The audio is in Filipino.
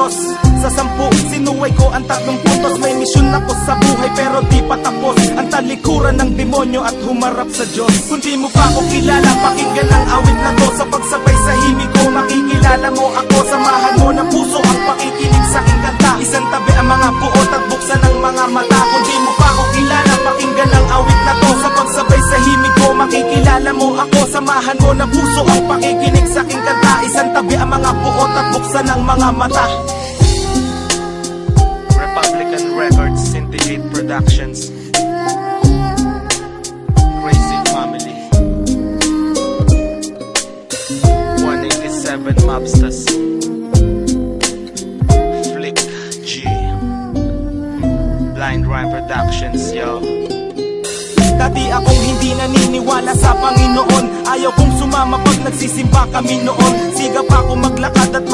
Diyos. Sa 10, sinuway ko ang 3 puntos. May misyon ako sa buhay pero di pa tapos. Ang talikuran ng demonyo at humarap sa Diyos. Kung di mo pa ako kilala, pakinggan ang awit na to. Sa pagsabay sa himig ko, makikilala mo ako. Samahan mo ng puso ang pakikinig sa aking kanta. Isang tabi ang mga buot at buksan ang mga mata. Kung di mo pa ako kilala, pakinggan ang awit na to. Sa pagsabay sa himig ko, makikilala mo ako. Samahan mo ng puso ang pakikinig sa aking kanta. Isang tabi ang mga buot at buksan ang mga mata. Republican Records, Syndicate Productions, Crazy Family, 187 Mobsters, Flick G, Blind Rhyme Productions, yo. Dati akong hindi naniniwala sa Panginoon. Ayaw kong sumama pag nagsisimba kami noon. Siga pa ako maglakad at